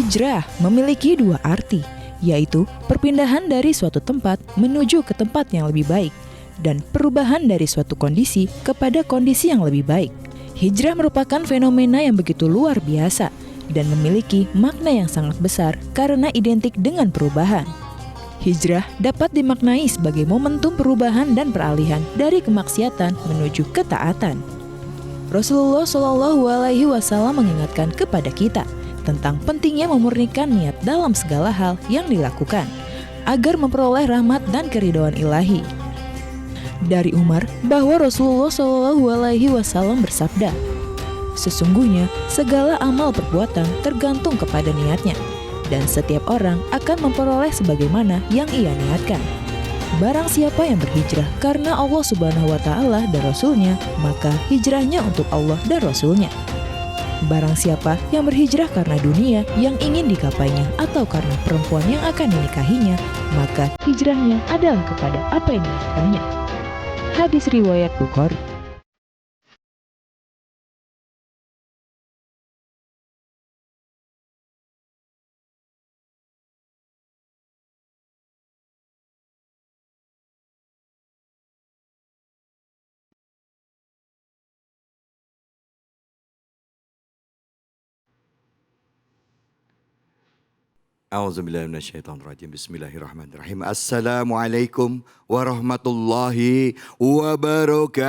Hijrah memiliki dua arti, yaitu perpindahan dari suatu tempat menuju ke tempat yang lebih baik, dan perubahan dari suatu kondisi kepada kondisi yang lebih baik. Hijrah merupakan fenomena yang begitu luar biasa dan memiliki makna yang sangat besar karena identik dengan perubahan. Hijrah dapat dimaknai sebagai momentum perubahan dan peralihan dari kemaksiatan menuju ketaatan. Rasulullah SAW mengingatkan kepada kita tentang pentingnya memurnikan niat dalam segala hal yang dilakukan, agar memperoleh rahmat dan keridhaan ilahi. Dari Umar bahwa Rasulullah SAW bersabda, "Sesungguhnya segala amal perbuatan tergantung kepada niatnya, dan setiap orang akan memperoleh sebagaimana yang ia niatkan. Barang siapa yang berhijrah karena Allah Subhanahu wa Ta'ala dan Rasulnya, maka hijrahnya untuk Allah dan Rasulnya. Barang siapa yang berhijrah karena dunia yang ingin digapainya atau karena perempuan yang akan dinikahinya, maka hijrahnya adalah kepada apa yang diinginkannya." Hadis riwayat Bukhari. A'udzubillahi minasyaitonirrajim. Bismillahirrahmanirrahim. Assalamualaikum warahmatullahi wabarakatuh.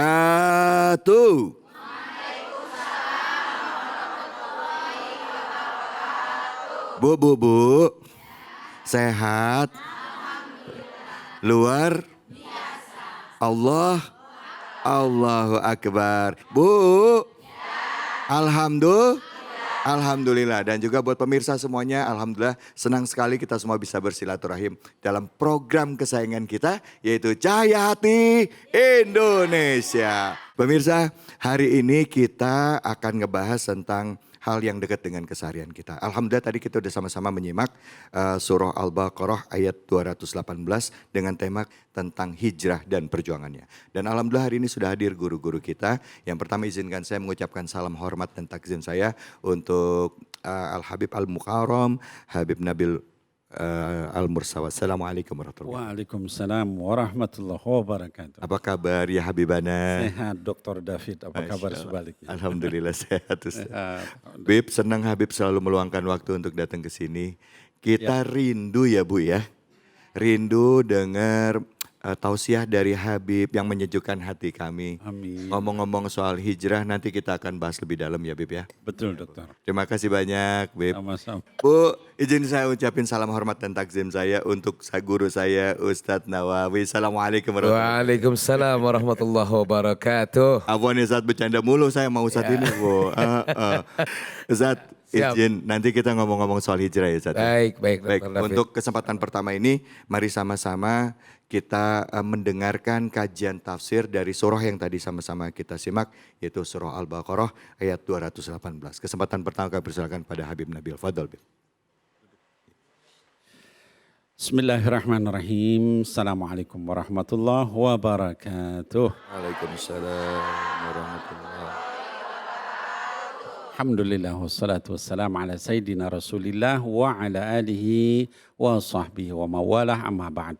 Bu, sehat? Luar biasa. Allahu Akbar. Bu, Alhamdulillah. Dan juga buat pemirsa semuanya, alhamdulillah senang sekali kita semua bisa bersilaturahim dalam program kesayangan kita, yaitu Cahaya Hati Indonesia. Pemirsa, hari ini kita akan ngebahas tentang hal yang dekat dengan keseharian kita. Alhamdulillah tadi kita udah sama-sama menyimak surah Al-Baqarah ayat 218 dengan tema tentang hijrah dan perjuangannya. Dan alhamdulillah hari ini sudah hadir guru-guru kita. Yang pertama izinkan saya mengucapkan salam hormat dan takzim saya untuk Al-Habib Al-Mukarram, Habib Nabil Al-Mursawa. Assalamualaikum warahmatullahi wabarakatuh. Waalaikumsalam warahmatullahi wabarakatuh. Apa kabar ya Habibana? Sehat Dr. David, apa kabar sebaliknya? Alhamdulillah sehat Ustaz. Habib, senang Habib selalu meluangkan waktu untuk datang ke sini. Kita rindu ya Bu ya. Rindu dengar tausiah dari Habib yang menyejukkan hati kami. Amin. Ngomong-ngomong soal hijrah nanti kita akan bahas lebih dalam ya Bib ya. Betul dokter. Terima kasih banyak Bib. Sama-sama. Bu, izin saya ucapin salam hormat dan takzim saya untuk guru saya Ustadz Nawawi. Assalamualaikum warahmatullahi wabarakatuh. Waalaikumsalam warahmatullahi wabarakatuh. Afwan ya Ustadz, bercanda mulu saya mau Ustadz ini Bu. Ustadz izin nanti kita ngomong-ngomong soal hijrah ya Ustadz. Baik, Baik, Dr. David. untuk kesempatan pertama ini mari sama-sama kita mendengarkan kajian tafsir dari surah yang tadi sama-sama kita simak, yaitu surah Al-Baqarah ayat 218. Kesempatan pertama kami persilakan pada Habib Nabil. Fadhal. Bismillahirrahmanirrahim. Assalamualaikum warahmatullahi wabarakatuh. Waalaikumsalam warahmatullahi wabarakatuh. Alhamdulillah wassalatu wassalamu ala sayyidina Rasulillah wa ala alihi wa sahbihi wa mawalah, amma ba'd.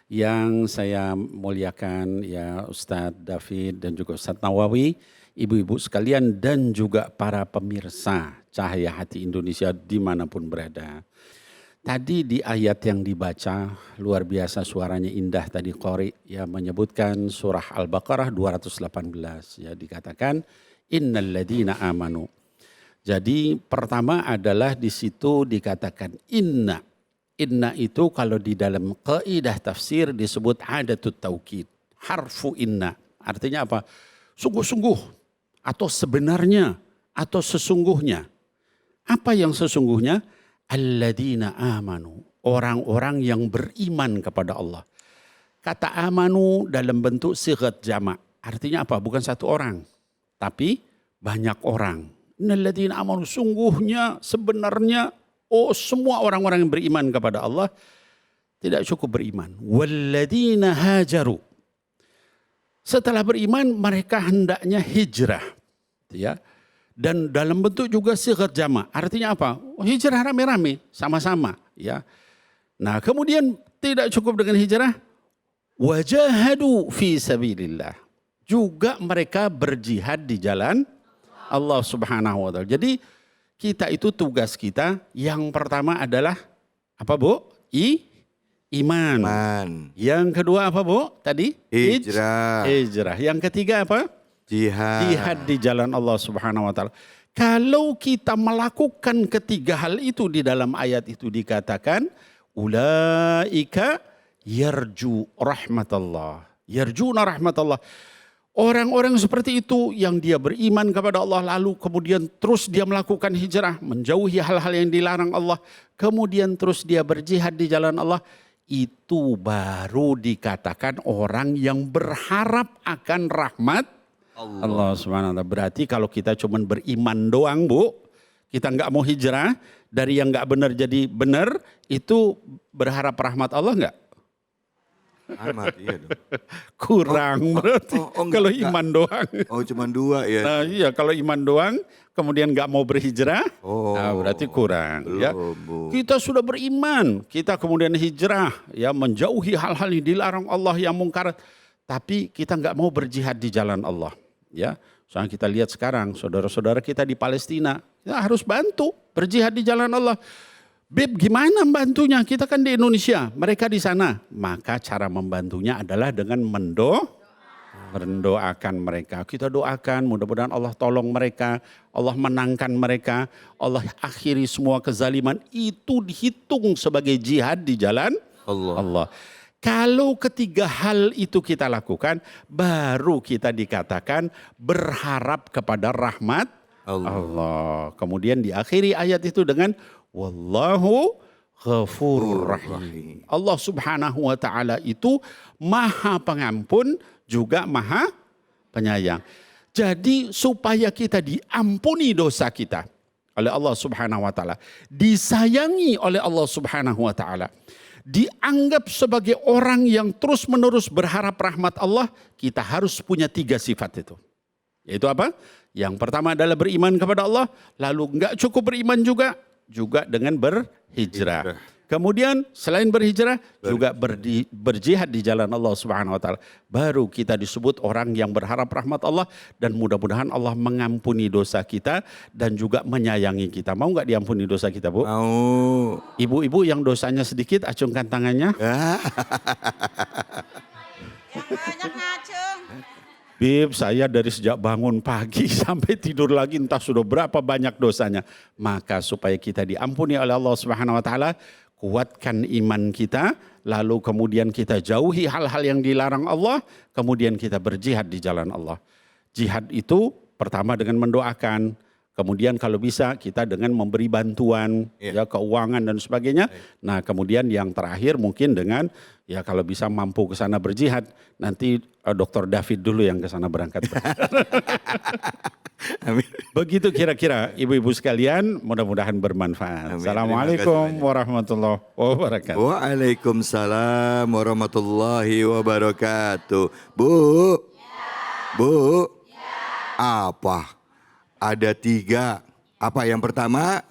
Yang saya muliakan ya Ustadz David dan juga Ustadz Nawawi, ibu-ibu sekalian dan juga para pemirsa Cahaya Hati Indonesia dimanapun berada. Tadi di ayat yang dibaca luar biasa, suaranya indah tadi Qori ya, menyebutkan surah Al-Baqarah 218 ya, dikatakan innal ladina amanu. Jadi pertama adalah di situ dikatakan inna. Inna itu kalau di dalam kaidah tafsir disebut adatut taukid. Harfu inna. Artinya apa? Sungguh-sungguh atau sebenarnya atau sesungguhnya. Apa yang sesungguhnya? Alladzina amanu. Orang-orang yang beriman kepada Allah. Kata amanu dalam bentuk sighat jamak. Artinya apa? Bukan satu orang. Tapi banyak orang. Alladzina amanu. Sungguhnya, sebenarnya. Oh, semua orang-orang yang beriman kepada Allah tidak cukup beriman. Walladzina hajaru. Setelah beriman mereka hendaknya hijrah. Ya. Dan dalam bentuk juga sighat jama'. Artinya apa? Hijrah rame-rame, sama-sama. Ya. Nah kemudian tidak cukup dengan hijrah. Wajahadu fi sabilillah. Juga mereka berjihad di jalan Allah Subhanahu wa ta'ala. Jadi kita itu tugas kita yang pertama adalah apa Bu? Iman. Yang kedua apa Bu? Tadi? Hijrah. Hijrah. Yang ketiga apa? Jihad. Jihad di jalan Allah Subhanahu wa ta'ala. Kalau kita melakukan ketiga hal itu di dalam ayat itu dikatakan ulaika yarju rahmatullah. Yarjuna rahmatullah. Orang-orang seperti itu yang dia beriman kepada Allah lalu kemudian terus dia melakukan hijrah, menjauhi hal-hal yang dilarang Allah, kemudian terus dia berjihad di jalan Allah, itu baru dikatakan orang yang berharap akan rahmat Allah Subhanahu wa ta'ala. Berarti kalau kita cuma beriman doang Bu, kita nggak mau hijrah dari yang nggak benar jadi benar, itu berharap rahmat Allah nggak? Amat, iya dong. Kurang berarti kalau iman doang. Oh cuma 2 ya. Nah iya kalau iman doang kemudian nggak mau berhijrah, nah, berarti kurang. Belum, Ya. Bu. Kita sudah beriman, kita kemudian hijrah, ya menjauhi hal-hal yang dilarang Allah yang mungkar, tapi kita nggak mau berjihad di jalan Allah. Ya, soalnya kita lihat sekarang saudara-saudara kita di Palestina, ya harus bantu berjihad di jalan Allah. Beb, gimana membantunya? Kita kan di Indonesia, mereka di sana. Maka cara membantunya adalah dengan mendoakan mereka. Kita doakan, mudah-mudahan Allah tolong mereka, Allah menangkan mereka, Allah akhiri semua kezaliman. Itu dihitung sebagai jihad di jalan Allah. Kalau ketiga hal itu kita lakukan, baru kita dikatakan berharap kepada rahmat Allah. Kemudian diakhiri ayat itu dengan wallahu ghafurur rahim. Allah Subhanahu wa ta'ala itu maha pengampun juga maha penyayang. Jadi supaya kita diampuni dosa kita oleh Allah Subhanahu wa ta'ala, disayangi oleh Allah Subhanahu wa ta'ala, dianggap sebagai orang yang terus-menerus berharap rahmat Allah, kita harus punya 3 sifat itu. Yaitu apa? Yang pertama adalah beriman kepada Allah, lalu enggak cukup beriman juga dengan berhijrah. Kemudian selain berhijrah juga berjihad di jalan Allah Subhanahu wa ta'ala. Baru kita disebut orang yang berharap rahmat Allah dan mudah-mudahan Allah mengampuni dosa kita dan juga menyayangi kita. Mau nggak diampuni dosa kita, Bu? Mau. Ibu-ibu yang dosanya sedikit acungkan tangannya. Yang banyak ngacung. Bib, saya dari sejak bangun pagi sampai tidur lagi entah sudah berapa banyak dosanya. Maka supaya kita diampuni oleh Allah Subhanahu wa ta'ala, kuatkan iman kita, lalu kemudian kita jauhi hal-hal yang dilarang Allah, kemudian kita berjihad di jalan Allah. Jihad itu pertama dengan mendoakan, kemudian kalau bisa kita dengan memberi bantuan, ya keuangan dan sebagainya. Nah kemudian yang terakhir mungkin dengan ya kalau bisa mampu ke sana berjihad. Nanti Dr. David dulu yang ke sana berangkat. Amin. Begitu kira-kira ibu-ibu sekalian, mudah-mudahan bermanfaat. Amin. Assalamualaikum warahmatullahi wabarakatuh. Waalaikumsalam warahmatullahi wabarakatuh. Bu. Bu. Apa? Ada 3. Apa yang pertama?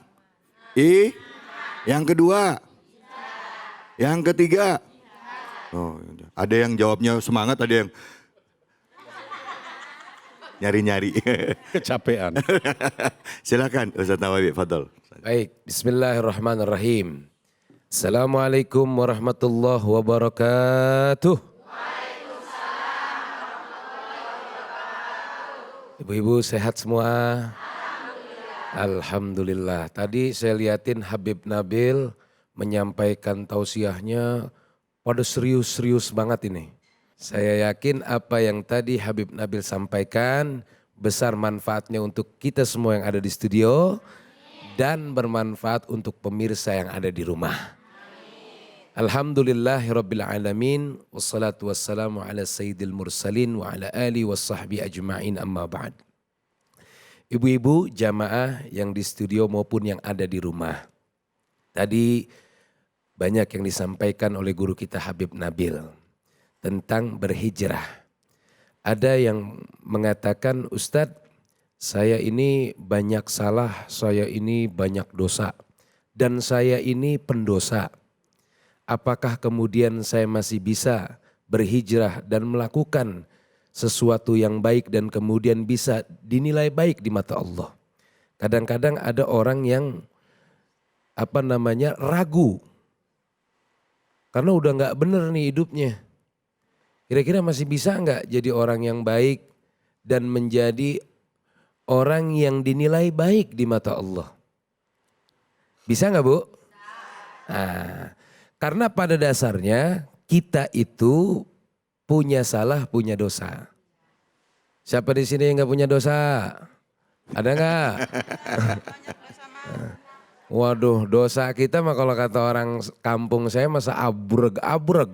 Yang kedua? Yang ketiga? Oh, ada yang jawabnya semangat, ada yang nyari-nyari. Kecapean. Silakan Ustaz Nawawi, fadhol. Baik, bismillahirrahmanirrahim. Assalamualaikum warahmatullahi wabarakatuh. Ibu-ibu sehat semua? Alhamdulillah. Tadi saya liatin Habib Nabil menyampaikan tausiahnya pada serius-serius banget ini. Saya yakin apa yang tadi Habib Nabil sampaikan besar manfaatnya untuk kita semua yang ada di studio dan bermanfaat untuk pemirsa yang ada di rumah. Alhamdulillahirabbil alamin wassalatu wassalamu ala sayyidil mursalin wa ala alihi washabbi ajmain amma ba'd. Ibu-ibu jamaah yang di studio maupun yang ada di rumah. Tadi banyak yang disampaikan oleh guru kita Habib Nabil tentang berhijrah. Ada yang mengatakan, Ustadz, saya ini banyak salah, saya ini banyak dosa, dan saya ini pendosa. Apakah kemudian saya masih bisa berhijrah dan melakukan sesuatu yang baik dan kemudian bisa dinilai baik di mata Allah? Kadang-kadang ada orang yang ragu karena udah nggak bener nih hidupnya. Kira-kira masih bisa nggak jadi orang yang baik dan menjadi orang yang dinilai baik di mata Allah? Bisa nggak, Bu? Nah, karena pada dasarnya kita itu punya salah, punya dosa. Siapa di sini yang nggak punya dosa? Ada nggak? Waduh, dosa kita mah kalau kata orang kampung saya masa abreg-abreg.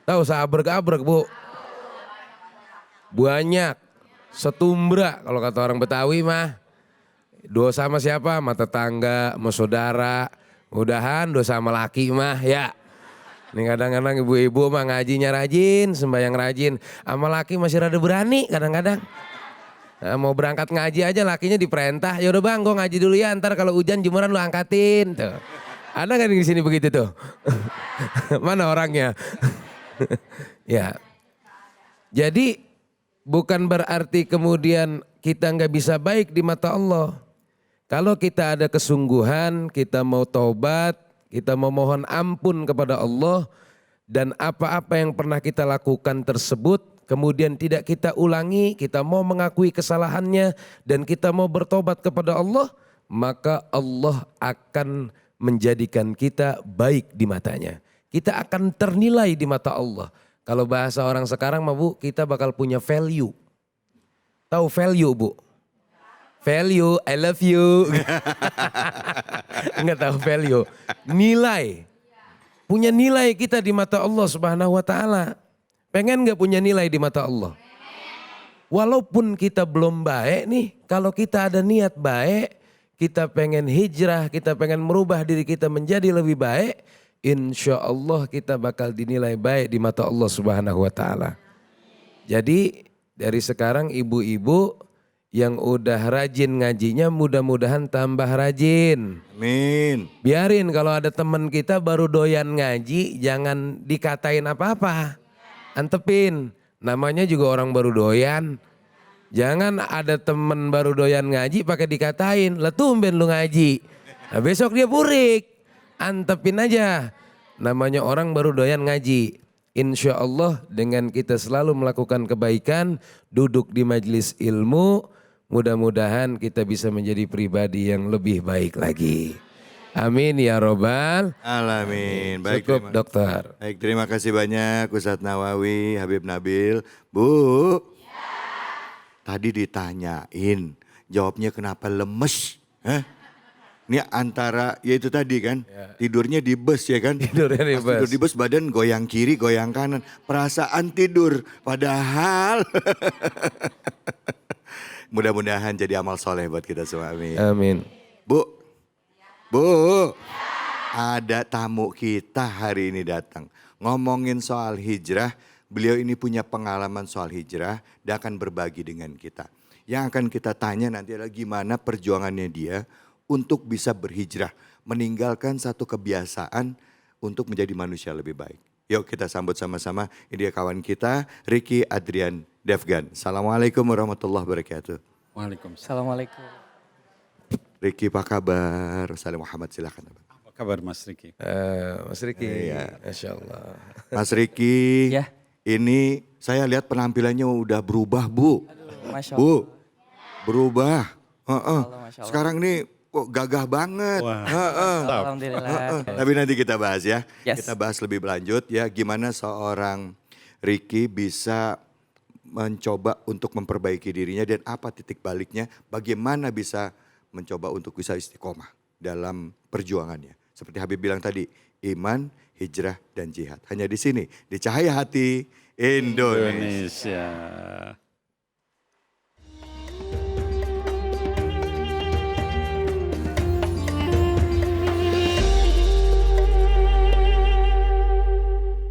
Tahu abreg-abreg, Bu? Banyak, setumbra kalau kata orang Betawi mah. Dosa sama siapa? Sama tetangga, sama saudara. Mudahan dosa sama laki mah ya. Ini kadang-kadang ibu-ibu mah ngajinya rajin, sembahyang rajin. Sama laki masih rada berani kadang-kadang. Nah, mau berangkat ngaji aja lakinya diperintah, yaudah bang gue ngaji dulu ya, ntar kalau hujan jemuran lu angkatin. Tuh. Ada gak di sini begitu tuh? Mana orangnya? Ya. Jadi bukan berarti kemudian kita nggak bisa baik di mata Allah. Kalau kita ada kesungguhan, kita mau taubat, kita mau mohon ampun kepada Allah, dan apa-apa yang pernah kita lakukan tersebut kemudian tidak kita ulangi, kita mau mengakui kesalahannya dan kita mau bertobat kepada Allah, maka Allah akan menjadikan kita baik di matanya. Kita akan ternilai di mata Allah. Kalau bahasa orang sekarang mah Bu, kita bakal punya value. Tahu value Bu? Value, I love you. Enggak tahu value. Nilai. Punya nilai kita di mata Allah Subhanahu wa taala. Pengen gak punya nilai di mata Allah? Walaupun kita belum baik nih, kalau kita ada niat baik, kita pengen hijrah, kita pengen merubah diri kita menjadi lebih baik, insya Allah kita bakal dinilai baik di mata Allah Subhanahu wa taala. Jadi dari sekarang ibu-ibu yang udah rajin ngajinya mudah-mudahan tambah rajin. Amin. Biarin kalau ada teman kita baru doyan ngaji, jangan dikatain apa-apa. Antepin, namanya juga orang baru doyan. Jangan ada temen baru doyan ngaji pakai dikatain, lah tumben lu ngaji. Nah besok dia burik, antepin aja. Namanya orang baru doyan ngaji. Insya Allah dengan kita selalu melakukan kebaikan, duduk di majelis ilmu, mudah-mudahan kita bisa menjadi pribadi yang lebih baik lagi. Amin ya robbal Alamin. Baik, cukup dokter. Baik, terima kasih banyak Ustadz Nawawi, Habib Nabil. Bu, tadi ditanyain, jawabnya kenapa lemes? Hah? Ini antara, ya itu tadi kan, tidurnya di bus ya kan? Tidurnya di Pas bus. tidur di bus badan goyang kiri, goyang kanan. Perasaan tidur, padahal. Mudah-mudahan jadi amal soleh buat kita semua, amin. Amin. Bu, ada tamu kita hari ini datang. Ngomongin soal hijrah, beliau ini punya pengalaman soal hijrah dan akan berbagi dengan kita. Yang akan kita tanya nanti adalah gimana perjuangannya dia untuk bisa berhijrah. Meninggalkan satu kebiasaan untuk menjadi manusia lebih baik. Yuk kita sambut sama-sama, ini dia kawan kita, Ricky Adrian Devgan. Assalamualaikum warahmatullahi wabarakatuh. Waalaikumsalam. Assalamualaikum. Ricky apa kabar? Salim Muhammad silakan. Apa kabar Mas Riki? Mas Riki, Iya. Masya Allah. Mas Ricky, Ya. ini saya lihat penampilannya udah berubah Bu. Masya Allah. Bu, berubah. Masya Allah. Sekarang nih kok gagah banget. Wah. Alhamdulillah. Tapi nanti kita bahas ya. Yes. Kita bahas lebih lanjut ya gimana seorang Ricky bisa mencoba untuk memperbaiki dirinya dan apa titik baliknya, bagaimana bisa mencoba untuk bisa istiqomah dalam perjuangannya. Seperti Habib bilang tadi, iman, hijrah, dan jihad. Hanya di sini, di Cahaya Hati Indonesia. Indonesia.